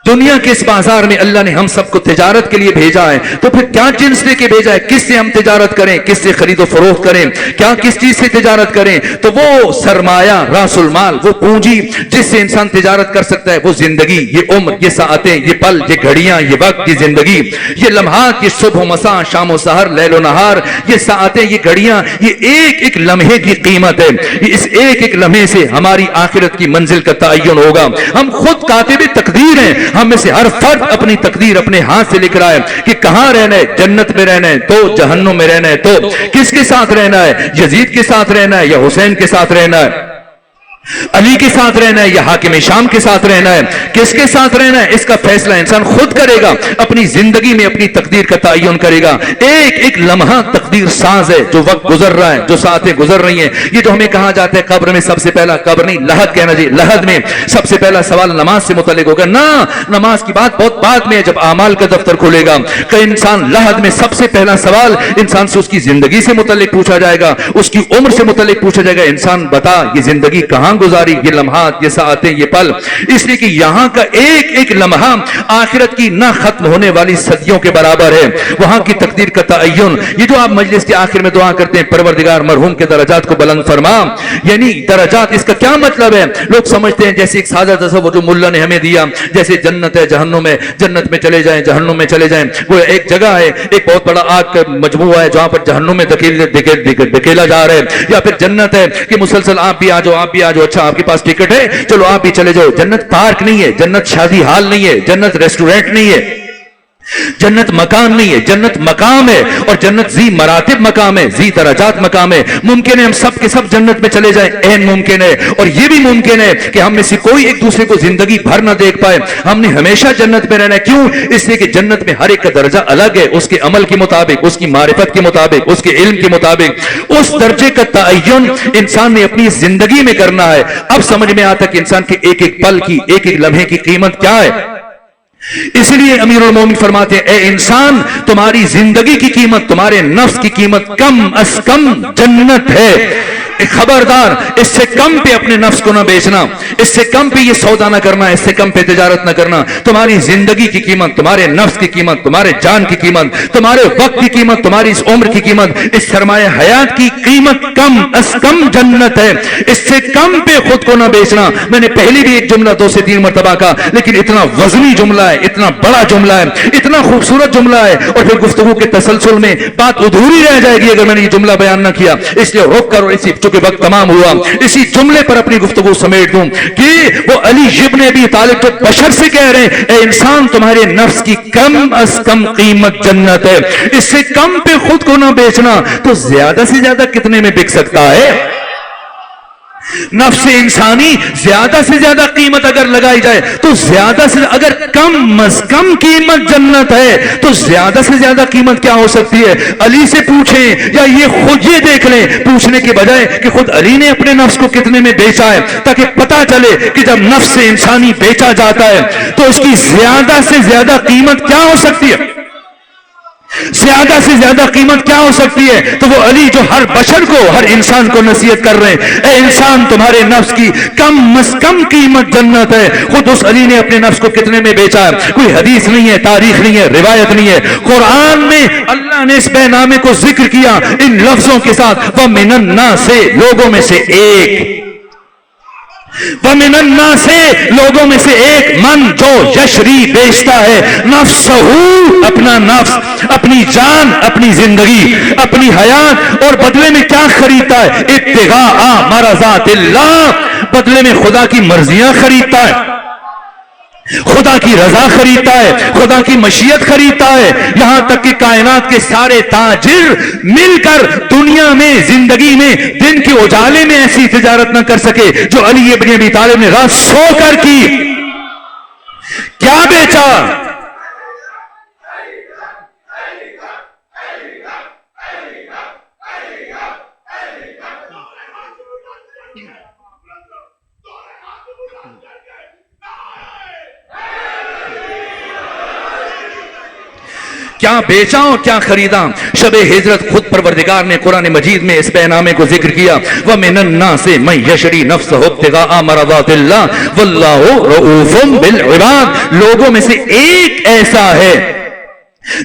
دنیا کے اس بازار میں اللہ نے ہم سب کو تجارت کے لیے بھیجا ہے۔ تو پھر کیا جنس لے کے بھیجا ہے؟ کس سے ہم تجارت کریں، کس سے خرید و فروخت کریں، کیا کس چیز سے تجارت کریں؟ تو وہ سرمایہ، راس المال، وہ پونجی جس سے انسان تجارت کر سکتا ہے، وہ زندگی، یہ عمر، یہ ساعتیں، یہ پل، یہ گھڑیاں، یہ وقت، یہ زندگی، یہ لمحات، یہ صبح و مساء، شام و سحر، لیل و نہار، یہ ساعتیں، یہ گھڑیاں، یہ ایک ایک لمحے کی قیمت ہے۔ اس ایک ایک لمحے سے ہماری آخرت کی منزل کا تعین ہوگا۔ ہم خود کاتب تقدیر ہیں، ہم میں سے ہر فرد اپنی تقدیر اپنے ہاتھ سے لکھ رہا ہے کہ کہاں رہنا ہے، جنت میں رہنا ہے تو جہنم میں رہنا ہے تو کس کے ساتھ رہنا ہے، یزید کے ساتھ رہنا ہے یا حسین کے ساتھ رہنا ہے، علی کے ساتھ رہنا ہے یا حاکم شام کے ساتھ رہنا ہے، کس کے ساتھ رہنا ہے، اس کا فیصلہ انسان خود کرے گا، اپنی زندگی میں اپنی تقدیر کا تعین کرے گا۔ ایک ایک لمحہ تقدیر ساز ہے، جو وقت گزر رہا ہے، جو ساعتیں گزر رہی ہیں۔ یہ جو ہمیں کہا جاتا ہے قبر میں سب سے پہلا، قبر نہیں لحد کہنا جی، لحد میں سب سے پہلا سوال نماز سے متعلق ہوگا، نہ نماز کی بات بہت بعد میں، جب اعمال کا دفتر کھلے گا کہ انسان لحد میں سب سے پہلا سوال انسان سے اس کی زندگی سے متعلق پوچھا جائے گا، اس کی عمر سے متعلق پوچھا جائے گا، انسان بتا یہ زندگی کہاں گزاری، یہ لمحات، یہ ساعتیں، یہ پل، اس لیے کہ یہاں کا ایک ایک لمحہ آخرت کی نہ ختم ہونے والی صدیوں کے برابر ہے۔ وہاں کی تقدیر کا تعین، یہ جو آپ مجلس کے آخر میں دعا کرتے ہیں پروردگار مرحوم کے درجات کو بلند فرما، یعنی درجات، اس کا کیا مطلب ہے؟ لوگ سمجھتے ہیں جیسے ایک سادہ تصور جو ملا نے ہمیں دیا، جیسے جنت ہے، جہنم ہے، جنت میں چلے جائیں، جہنم میں چلے جائیں، وہ ایک جگہ ہے، ایک بہت بڑا آگ کا مجموعہ ہے جہاں پر جہنم میں دھکیلا جا رہا ہے، یا پھر جنت ہے کہ مسلسل آپ بھی آ جاؤ، آپ بھی آ جاؤ، اچھا آپ کے پاس ٹکٹ ہے چلو آپ بھی چلے جاؤ۔ جنت پارک نہیں ہے، جنت شادی ہال نہیں ہے، جنت ریسٹورنٹ نہیں ہے، جنت مکان نہیں ہے، جنت مقام ہے، اور جنت ذی مراتب مقام ہے، ذی درجات مقام ہے۔ ممکن ہے ہم سب کے سب جنت میں چلے جائیں، عین ممکن ہے، اور یہ بھی ممکن ہے کہ ہم میں سے کوئی ایک دوسرے کو زندگی بھر نہ دیکھ پائے، ہم نے ہمیشہ جنت میں رہنا ہے۔ کیوں؟ اس لیے کہ جنت میں ہر ایک کا درجہ الگ ہے، اس کے عمل کے مطابق، اس کی معرفت کے مطابق، اس کے علم کے مطابق، اس درجے کا تعین انسان نے اپنی زندگی میں کرنا ہے۔ اب سمجھ میں آتا کہ انسان کے ایک ایک پل کی، ایک ایک لمحے کی قیمت کیا ہے۔ اس لیے امیر المومنین فرماتے ہیں، اے انسان، تمہاری زندگی کی قیمت، تمہارے نفس کی قیمت کم از کم جنت ہے۔ خبردار، اس سے کم پہ اپنے نفس کو نہ بیچنا، اس سے کم پہ یہ سودا نہ کرنا، اس سے کم پہ تجارت نہ کرنا۔ تمہاری زندگی کی قیمت، تمہارے نفس کی قیمت، تمہارے جان کی قیمت، تمہارے وقت کی قیمت، تمہاری اس عمر کی قیمت، اس سرمایہ حیات کی قیمت کم از کم جنت ہے۔ اس سے کم پہ خود کو نہ بیچنا۔ میں نے پہلے بھی ایک جملہ 2 سے 3 مرتبہ کہا، لیکن اتنا وزنی جملہ ہے، اتنا بڑا جملہ ہے، اتنا خوبصورت جملہ ہے، اور پھر گفتگو کے تسلسل میں بات ادھوری رہ جائے گی اگر میں نے یہ جملہ بیان نہ کیا۔ اس لیے روک کر، اور اسی چونکہ وقت تمام ہوا، اسی جملے پر اپنی گفتگو سمیٹ دوں کہ وہ علی ابن ابی طالب جو بشر سے کہہ رہے ہیں، اے انسان، تمہارے نفس کی کم از کم قیمت جنت ہے، اس سے کم پہ خود کو نہ بیچنا۔ تو زیادہ سے زیادہ کتنے میں بک سکتا ہے؟ نفس انسانی زیادہ سے زیادہ قیمت اگر لگائی جائے تو زیادہ سے، اگر کم از کم قیمت جنت ہے تو زیادہ سے زیادہ قیمت کیا ہو سکتی ہے؟ علی سے پوچھیں، یا یہ خود یہ دیکھ لیں، پوچھنے کے بجائے کہ خود علی نے اپنے نفس کو کتنے میں بیچا ہے، تاکہ پتا چلے کہ جب نفس انسانی بیچا جاتا ہے تو اس کی زیادہ سے زیادہ قیمت کیا ہو سکتی ہے۔ زیادہ سے زیادہ قیمت کیا ہو سکتی ہے؟ تو وہ علی جو ہر بشر کو، ہر انسان کو نصیحت کر رہے ہیں، اے انسان تمہارے نفس کی کم از کم قیمت جنت ہے۔ خود اس علی نے اپنے نفس کو کتنے میں بیچا ہے؟ کوئی حدیث نہیں ہے، تاریخ نہیں ہے، روایت نہیں ہے، قرآن میں اللہ نے اس بے نامے کو ذکر کیا ان لفظوں کے ساتھ، وَمِنَ النَّاسِ، لوگوں میں سے ایک، وَمِنَ النَّاسِ، لوگوں میں سے ایک، من جو یشری بیچتا ہے، نفسہ، اپنا نفس، اپنی جان، اپنی زندگی، اپنی حیات، اور بدلے میں کیا خریدتا ہے؟ ابتغاء مرضات اللہ، بدلے میں خدا کی مرضیاں خریدتا ہے، خدا کی رضا خریدتا ہے، خدا کی مشیت خریدتا ہے۔ یہاں تک کہ کائنات کے سارے تاجر مل کر دنیا میں، زندگی میں، دن کے اجالے میں ایسی تجارت نہ کر سکے جو علی ابن ابی طالب نے رات سو کر کی۔ کیا بیچا؟ کیا بیچا اور کیا خریدا؟ شب ہجرت خود پروردگار نے قرآن مجید میں اس بینامے کو ذکر کیا، وَمِنَ النَّاسِ مَن يَشْرِي نَفْسَهُ ابْتِغَاءَ مَرْضَاتِ اللَّهِ وَاللَّهُ رَءُوفٌ بِالْعِبَادِ، لوگوں میں سے ایک ایسا ہے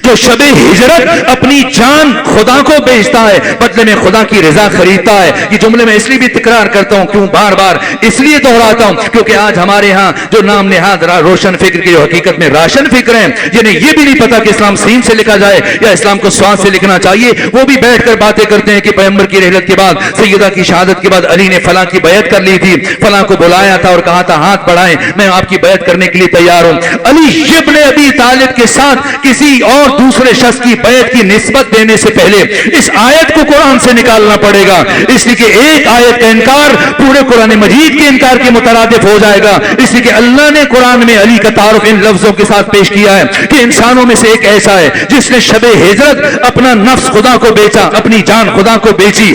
جو شب ہجرت اپنی جان خدا کو بیچتا ہے، بدلے میں خدا کی رضا خریدتا ہے۔ یہ جملے میں اس لیے بھی تکرار کرتا ہوں، کیوں بار بار اس لیے دہراتا ہوں کیونکہ آج ہمارے ہاں جو نام نہاد روشن فکر کی، جو حقیقت میں راشن فکر ہیں، جنہیں یہ بھی نہیں پتا کہ اسلام سین سے لکھا جائے یا اسلام کو سواد سے لکھنا چاہیے، وہ بھی بیٹھ کر باتیں کرتے ہیں کہ پیغمبر کی رحلت کے بعد، سیدہ کی شہادت کے بعد علی نے فلاں کی بیعت کر لی تھی، فلاں کو بلایا تھا اور کہا تھا ہاتھ بڑھائیں میں آپ کی بیعت کرنے کے لیے تیار ہوں۔ علی ابن ابی طالب کے ساتھ کسی اور دوسرے شخص کی بیعت کی نسبت دینے سے پہلے اس آیت کو قرآن سے نکالنا پڑے گا، اس لیے کہ ایک آیت کا انکار پورے قرآن مجید کے انکار کے مترادف ہو جائے گا، اس لیے کہ اللہ نے قرآن میں علی کا تعارف ان لفظوں کے ساتھ پیش کیا ہے کہ انسانوں میں سے ایک ایسا ہے جس نے شب ہجرت اپنا نفس خدا کو بیچا، اپنی جان خدا کو بیچی،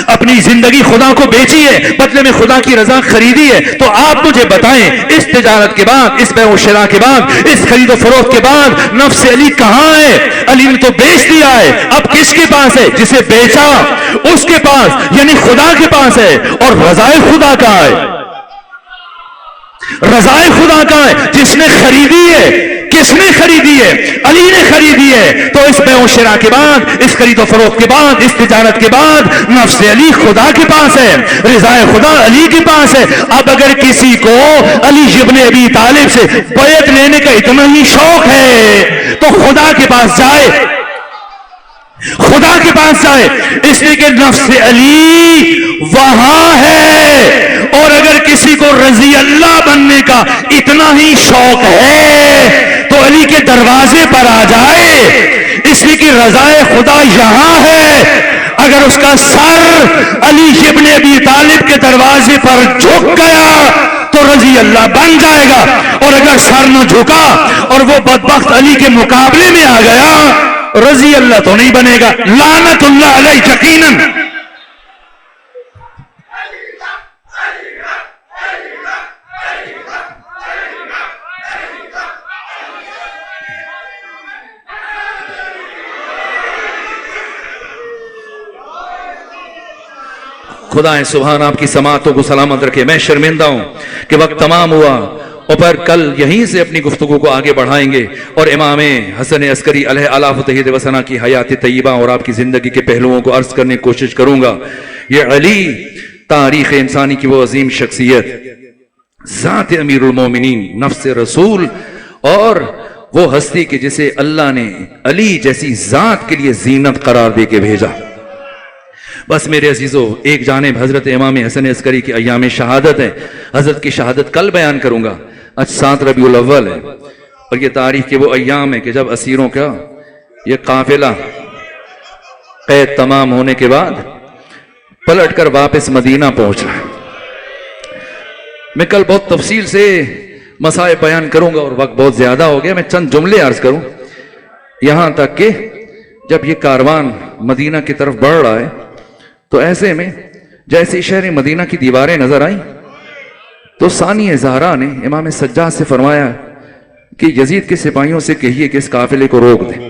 اپنی زندگی خدا کو بیچی ہے، بدلے میں خدا کی رضا خریدی ہے۔ تو آپ مجھے بتائیں اس تجارت کے بعد، اس بیع و شراء کے بعد، اس خرید و فروخت کے بعد نفس علی کہاں ہے؟ علی نے تو بیچ دیا ہے، اب کس کے پاس ہے؟ جسے بیچا اس کے پاس، یعنی خدا کے پاس ہے۔ اور رضائے خدا کا ہے، رضائے خدا کا ہے، جس نے خریدی ہے۔ کس نے خریدی ہے؟ علی نے خریدی ہے۔ تو اس بیع و شراء کے بعد، اس خرید و فروخت کے بعد، اس تجارت کے بعد نفس علی خدا کے پاس ہے، رضائے خدا علی کے پاس ہے۔ اب اگر کسی کو علی ابن ابی طالب سے بیعت لینے کا اتنا ہی شوق ہے تو خدا کے پاس جائے، خدا کے پاس جائے، اس لیے کہ نفس علی وہاں ہے۔ اور اگر کسی کو رضی اللہ بننے کا اتنا ہی شوق ہے تو علی کے دروازے پر آ جائے، اس لیے کہ رضائے خدا یہاں ہے۔ اگر اس کا سر علی ابن ابی طالب کے دروازے پر جھک گیا تو رضی اللہ بن جائے گا، اور اگر سر نہ جھکا اور وہ بدبخت علی کے مقابلے میں آ گیا، رضی اللہ تو نہیں بنے گا، لعنت اللہ علیہ یقیناً۔ خدا سبحان آپ کی سماعتوں کو سلامت رکھے۔ میں شرمندہ ہوں کہ وقت تمام ہوا، اور پر کل یہیں سے اپنی گفتگو کو آگے بڑھائیں گے اور امام حسن عسکری علیہ آلاف تہید وسنا کی حیات طیبہ اور آپ کی زندگی کے پہلوؤں کو عرض کرنے کی کوشش کروں گا۔ یہ علی تاریخ انسانی کی وہ عظیم شخصیت، ذات امیر المومنین، نفس رسول، اور وہ ہستی کہ جسے اللہ نے علی جیسی ذات کے لیے زینت قرار دے کے بھیجا۔ بس میرے عزیزو، ایک جانب حضرت امام حسن عسکری کی ایام شہادت ہے، حضرت کی شہادت کل بیان کروں گا، آج 7 ربیع الاول ہے، اور یہ تاریخ کے وہ ایام ہے کہ جب اسیروں کا یہ قافلہ قید تمام ہونے کے بعد پلٹ کر واپس مدینہ پہنچ رہا ہے۔ میں کل بہت تفصیل سے مسائل بیان کروں گا اور وقت بہت زیادہ ہو گیا، میں چند جملے عرض کروں، یہاں تک کہ جب یہ کاروان مدینہ کی طرف بڑھ رہا ہے تو ایسے میں جیسے شہر مدینہ کی دیواریں نظر آئیں تو ثانی زہرا نے امام سجاد سے فرمایا کہ یزید کے سپاہیوں سے کہیے کہ اس قافلے کو روک دیں۔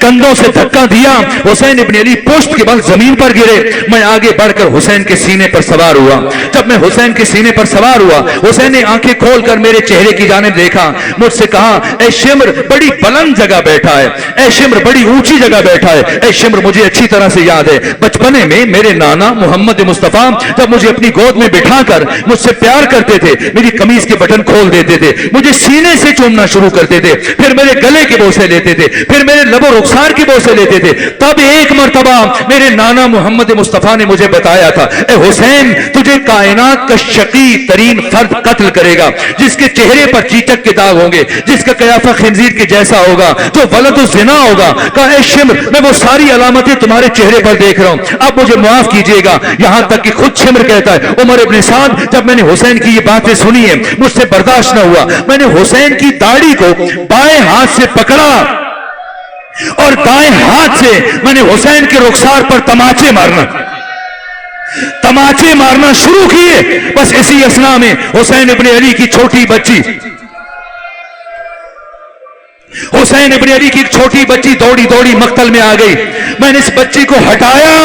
کندھوں سے دھکا دیا، حسین ابن علی پشت کے بل زمین پر گرے۔ میں آگے بڑھ کر حسین کے سینے پر سوار ہوا۔ جب میں حسین کے سینے پر سوار ہوا، حسین نے آنکھیں کھول کر میرے چہرے کی جانب دیکھا، مجھ سے کہا اے شمر بڑی بلند جگہ بیٹھا ہے، اے شمر بڑی اونچی جگہ بیٹھا ہے۔ اے شمر مجھے اچھی طرح سے یاد ہے، بچپنے میں میرے نانا محمد مصطفیٰ جب مجھے اپنی گود میں بٹھا کر مجھ سے پیار کرتے تھے، میری قمیض کے بٹن کھول دیتے تھے، مجھے سینے سے چومنا شروع کرتے تھے، پھر میرے گلے کے بوسے لیتے تھے، پھر میرے لب و رخسار کی بوسے لیتے تھے۔ تب ایک مرتبہ میرے نانا محمد مصطفیٰ نے مجھے بتایا تھا، اے حسین تجھے کائنات کا شقی ترین فرد قتل کرے گا، جس کے چہرے پر چیچک کے داغ ہوں گے، جس کا قیافہ خنزیر کے جیسا ہوگا، جو ولد الزنا ہوگا۔ کہا اے شمر میں وہ ساری علامتیں تمہارے چہرے پر دیکھ رہا ہوں، اب مجھے معاف کیجئے گا۔ یہاں تک کہ خود شمر کہتا ہے عمر ابن سعد جب میں نے حسین کی یہ باتیں سنی ہیں مجھ سے برداشت نہ ہوا، میں نے حسین کی داڑھی کو بائیں ہاتھ سے پکڑا اور دائیں ہاتھ سے میں نے حسین کے رخسار پر تماچے مارنا شروع کیے۔ بس اسی اثنا میں حسین ابن علی کی چھوٹی بچی دوڑی دوڑی مقتل میں آ گئی۔ میں نے اس بچی کو ہٹایا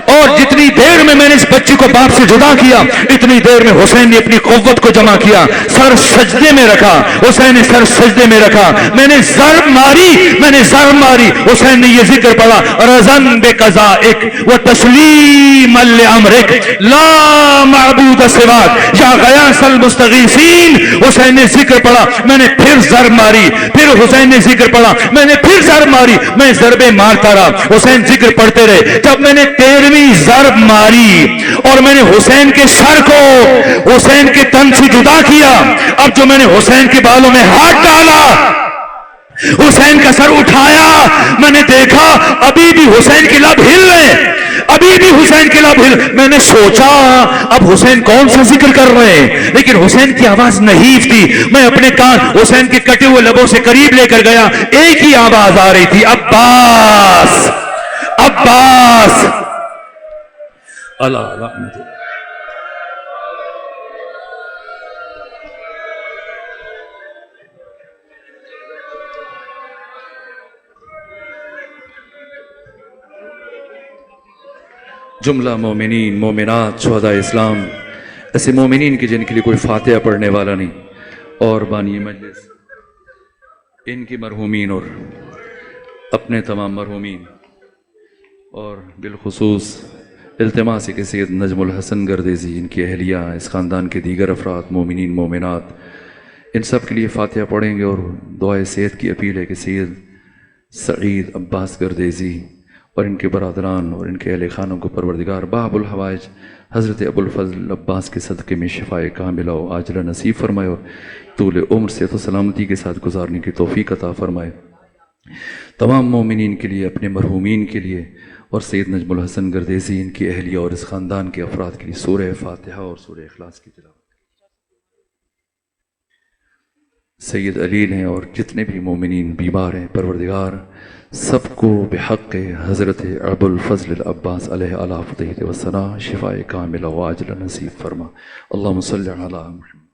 اور جتنی دیر میں نے اس بچی کو باپ سے جدا کیا، اتنی دیر میں حسین نے اپنی قوت کو جمع کیا، سر سجدے میں رکھا، حسین نے سر سجدے میں رکھا، میں نے ضرب ماری، حسین نے یہ ذکر پڑھا رضن بقضائک وتسلیما لامرک لا معبود سواک یا غیاث المستغیثین۔ حسین نے ذکر پڑھا، میں نے پھر ضرب ماری، پھر حسین نے ذکر پڑھا، میں نے پھر ضرب ماری، میں ضربیں مارتا رہا، حسین ذکر پڑھتے رہے۔ جب میں نے 13ویں ضرب ماری اور میں نے حسین کے سر کو حسین کے تن سے جدا کیا، اب جو میں نے حسین کے بالوں میں ہاتھ ڈالا، حسین کا سر اٹھایا، میں نے دیکھا ابھی بھی حسین کے لب ہل رہے، میں نے سوچا اب حسین کون سا ذکر کر رہے ہیں، لیکن حسین کی آواز نحیف تھی۔ میں اپنے کان حسین کے کٹے ہوئے لبوں سے قریب لے کر گیا، ایک ہی آواز آ رہی تھی، عباس عباس۔ اللہ اللہ جملہ مومنین مومنات شہداء اسلام، ایسے مومنین کی جن کے لیے کوئی فاتحہ پڑھنے والا نہیں، اور بانی مجلس ان کی مرحومین اور اپنے تمام مرحومین، اور بالخصوص التماس ہے کہ سید نجم الحسن گردیزی، ان کی اہلیہ، اس خاندان کے دیگر افراد مومنین مومنات، ان سب کے لیے فاتحہ پڑھیں گے، اور دعائے صحت کی اپیل ہے کہ سید سعید عباس گردیزی اور ان کے برادران اور ان کے اہل خانوں کو پروردگار باب الحوائج حضرت ابو الفضل عباس کے صدقے میں شفائے کاملہ و عاجلہ نصیب فرمائے، اور طول عمر صحت و سلامتی کے ساتھ گزارنے کی توفیق عطا فرمائے۔ تمام مومنین کے لیے، اپنے مرحومین کے لیے، اور سید نجم الحسن گردیزی، ان کی اہلیہ اور اس خاندان کے افراد کے لیے سورہ فاتحہ اور سورہ اخلاص کی تلاوت۔ سید علیل ہیں اور جتنے بھی مومنین بیمار ہیں، پروردگار سب کو بحق حضرت ابو الفضل العباس علیہ الصلوۃ والسلام شفائے کاملہ و عاجلہ نصیب فرما۔ اللہم صلی علی محمد۔